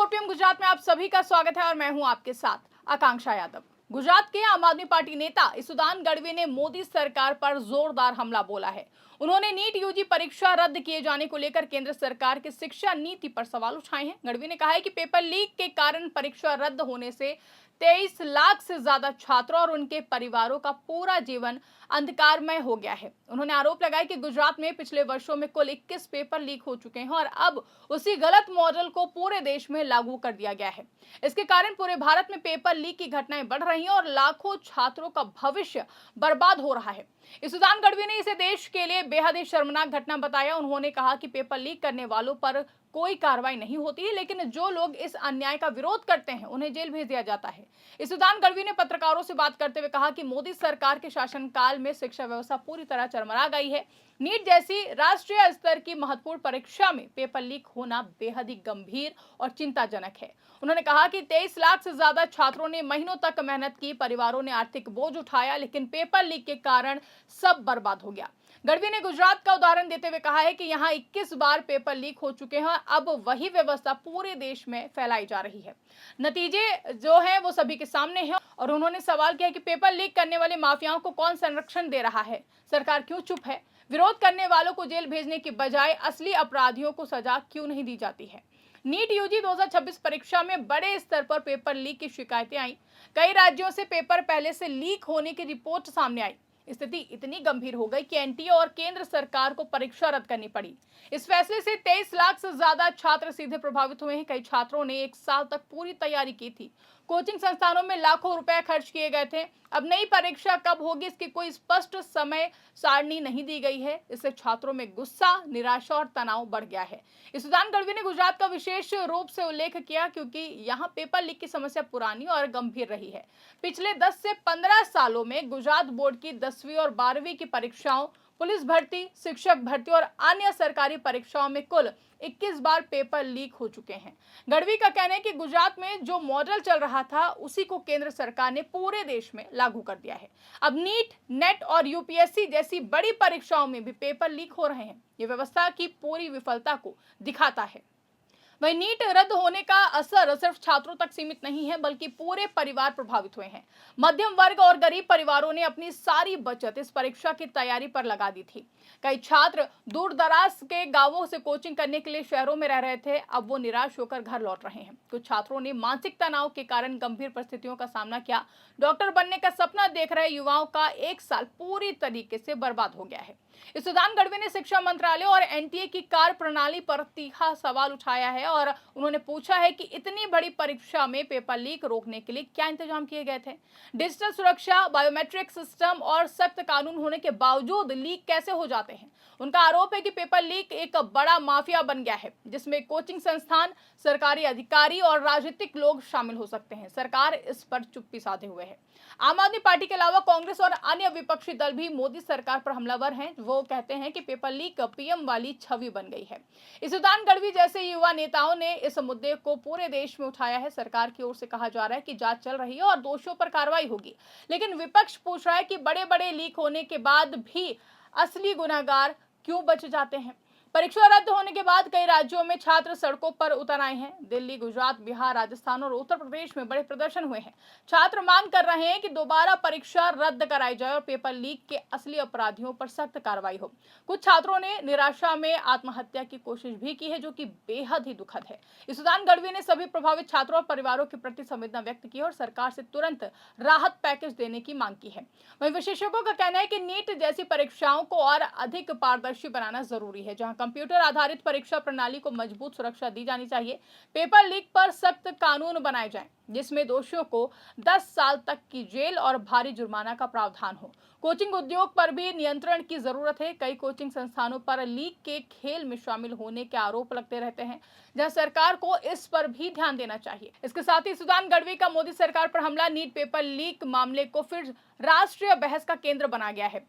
OPM Gujarat में आप सभी का स्वागत है और मैं हूं आपके साथ आकांक्षा यादव। गुजरात के आम आदमी पार्टी नेता ईसुदान गढ़वी ने मोदी सरकार पर जोरदार हमला बोला है। उन्होंने नीट यूजी परीक्षा रद्द किए जाने को लेकर केंद्र सरकार की शिक्षा नीति पर सवाल उठाए हैं। गढ़वी ने कहा है कि पेपर लीक के कारण परीक्षा रद्द होने से 23 लाख से ज्यादा छात्रों और उनके परिवारों का पूरा जीवन अंधकारमय हो गया है। उन्होंने आरोप लगाया कि गुजरात में पिछले वर्षों में कुल 21 पेपर लीक हो चुके हैं और अब उसी गलत मॉडल को पूरे देश में लागू कर दिया गया है। इसके कारण पूरे भारत में पेपर लीक की घटनाएं बढ़ रही हैं और लाखों छात्रों का भविष्य बर्बाद हो रहा है। ईसुदान गढ़वी ने इसे देश के लिए बेहद ही शर्मनाक घटना बताया। उन्होंने कहा कि पेपर लीक करने वालों पर कोई कार्रवाई नहीं होती है, लेकिन जो लोग इस अन्याय का विरोध करते हैं उन्हें जेल भेज दिया जाता है। ईसुदान गढ़वी ने पत्रकारों से बात करते हुए कहा कि मोदी सरकार के शासनकाल में शिक्षा व्यवस्था पूरी तरह चरमरा गई है। नीट जैसी राष्ट्रीय स्तर की महत्वपूर्ण परीक्षा में पेपर लीक होना बेहद ही गंभीर और चिंताजनक है। उन्होंने कहा कि 23 लाख से ज्यादा छात्रों ने महीनों तक मेहनत की, परिवारों ने आर्थिक बोझ उठाया, लेकिन पेपर लीक के कारण सब बर्बाद हो गया। गढ़वी ने गुजरात का उदाहरण देते हुए कहा है कि यहाँ 21 बार पेपर लीक हो चुके हैं, अब वही व्यवस्था पूरे देश में फैलाई जा रही है। नतीजे जो है वो सभी के सामने हैं और उन्होंने सवाल किया कि पेपर लीक करने वाले माफियाओं को कौन संरक्षण दे रहा है, सरकार क्यों चुप है, विरोध करने वालों को जेल भेजने की बजाय असली अपराधियों को सजा क्यों नहीं दी जाती है। नीट यूजी 2026 परीक्षा में बड़े स्तर पर पेपर लीक की शिकायतें आई। कई राज्यों से पेपर पहले से लीक होने की रिपोर्ट सामने आई। स्थिति इतनी गंभीर हो गई कि एनटीए और केंद्र सरकार को परीक्षा रद्द करनी पड़ी। इस फैसले से 23 लाख से ज्यादा छात्र सीधे प्रभावित हुए हैं। कई छात्रों ने 1 साल तक पूरी तैयारी की थी। कोचिंग संस्थानों में लाखों रुपए खर्च किए गए थे। अब नई परीक्षा कब होगी इसकी कोई स्पष्ट समय सारणी नहीं दी गई है। इससे छात्रों में गुस्सा, निराशा और तनाव बढ़ गया है। ईसुदान गढ़वी ने गुजरात का विशेष रूप से उल्लेख किया क्योंकि यहाँ पेपर लीक की समस्या पुरानी और गंभीर रही है। पिछले 10 से 15 सालों में गुजरात बोर्ड की 10वीं और 12वीं की परीक्षाओं, पुलिस भर्ती, शिक्षक भर्ती और अन्य सरकारी परीक्षाओं में कुल 21 बार पेपर लीक हो चुके हैं। गढ़वी का कहना है कि गुजरात में जो मॉडल चल रहा था उसी को केंद्र सरकार ने पूरे देश में लागू कर दिया है। अब नीट, नेट और यूपीएससी जैसी बड़ी परीक्षाओं में भी पेपर लीक हो रहे हैं। ये व्यवस्था की पूरी विफलता को दिखाता है। वही नीट रद्द होने का असर सिर्फ छात्रों तक सीमित नहीं है, बल्कि पूरे परिवार प्रभावित हुए हैं। मध्यम वर्ग और गरीब परिवारों ने अपनी सारी बचत इस परीक्षा की तैयारी पर लगा दी थी। कई छात्र दूर दराज के गांवों से कोचिंग करने के लिए शहरों में रह रहे थे, अब वो निराश होकर घर लौट रहे हैं। कुछ छात्रों ने मानसिक तनाव के कारण गंभीर परिस्थितियों का सामना किया। डॉक्टर बनने का सपना देख रहे युवाओं का 1 साल पूरी तरीके से बर्बाद हो गया है। ईसुदान गढ़वी ने शिक्षा मंत्रालय और एनटीए की कार्य प्रणाली पर तीखा सवाल उठाया है और उन्होंने पूछा है कि इतनी बड़ी परीक्षा में पेपर लीक रोकने के लिए क्या इंतजाम किए गए थे। डिजिटल सुरक्षा, बायोमेट्रिक सिस्टम और सख्त कानून होने के बावजूद लीक कैसे हो जाते हैं। उनका आरोप है कि पेपर लीक एक बड़ा माफिया बन गया है, जिसमें कोचिंग संस्थान, सरकारी अधिकारी और राजनीतिक लोग शामिल हो सकते हैं। सरकार इस पर चुप्पी साधे हुए है। आम आदमी पार्टी के अलावा कांग्रेस और अन्य विपक्षी दल भी मोदी सरकार पर हमलावर हैं। वो कहते हैं कि पेपर लीक पीएम वाली छवि बन गई है। ईसुदान गढ़वी जैसे युवा नेताओं ने इस मुद्दे को पूरे देश में उठाया है। सरकार की ओर से कहा जा रहा है कि जांच चल रही है और दोषियों पर कार्रवाई होगी, लेकिन विपक्ष पूछ रहा है कि बड़े बड़े लीक होने के बाद भी असली गुनहगार क्यों बच जाते हैं। परीक्षा रद्द होने के बाद कई राज्यों में छात्र सड़कों पर उतर आए हैं। दिल्ली, गुजरात, बिहार, राजस्थान और उत्तर प्रदेश में बड़े प्रदर्शन हुए हैं। छात्र मांग कर रहे हैं कि दोबारा परीक्षा रद्द कराई जाए और पेपर लीक के असली अपराधियों पर सख्त कार्रवाई हो। कुछ छात्रों ने निराशा में आत्महत्या की कोशिश भी की है, जो कि बेहद ही दुखद है। ईसुदान गढ़वी ने सभी प्रभावित छात्रों और परिवारों के प्रति संवेदना व्यक्त की और सरकार से तुरंत राहत पैकेज देने की मांग की है। वहीं विशेषज्ञों का कहना है कि नीट जैसी परीक्षाओं को और अधिक पारदर्शी बनाना जरूरी है, जहां कंप्यूटर आधारित परीक्षा प्रणाली को मजबूत सुरक्षा दी जानी चाहिए। पेपर लीक पर सख्त कानून बनाए जाएं, जिसमें दोषियों को 10 साल तक की जेल और भारी जुर्माना का प्रावधान हो। कोचिंग उद्योग पर भी नियंत्रण की जरूरत है। कई कोचिंग संस्थानों पर लीक के खेल में शामिल होने के आरोप लगते रहते हैं, जहां सरकार को इस पर भी ध्यान देना चाहिए। इसके साथ ही ईसुदान गढ़वी का मोदी सरकार पर हमला नीट पेपर लीक मामले को फिर राष्ट्रीय बहस का केंद्र बना गया है।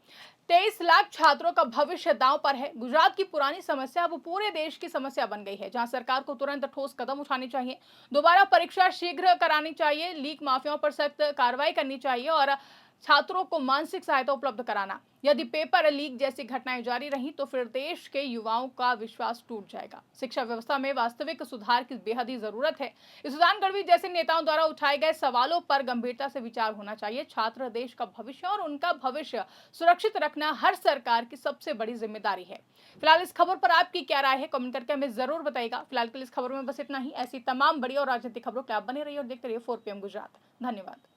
23 लाख छात्रों का भविष्य दांव पर है। गुजरात की पुरानी समस्या अब पूरे देश की समस्या बन गई है, जहां सरकार को तुरंत ठोस कदम उठाने चाहिए। दोबारा परीक्षा शीघ्र करानी चाहिए, लीक माफियाओं पर सख्त कार्रवाई करनी चाहिए और छात्रों को मानसिक सहायता उपलब्ध कराना। यदि पेपर लीक जैसी घटनाएं जारी रही तो फिर देश के युवाओं का विश्वास टूट जाएगा। शिक्षा व्यवस्था में वास्तविक सुधार की बेहद ही जरूरत है। ईसुदान गढ़वी जैसे नेताओं द्वारा उठाए गए सवालों पर गंभीरता से विचार होना चाहिए। छात्र देश का भविष्य और उनका भविष्य सुरक्षित रखना हर सरकार की सबसे बड़ी जिम्मेदारी है। फिलहाल इस खबर पर आपकी क्या राय है, कमेंट करके हमें जरूर बताइएगा। फिलहाल के लिए इस खबर में बस इतना ही। ऐसी तमाम बड़ी और राजनीतिक खबरों के आप बने रहिए और देखते रहिए 4 PM गुजरात। धन्यवाद।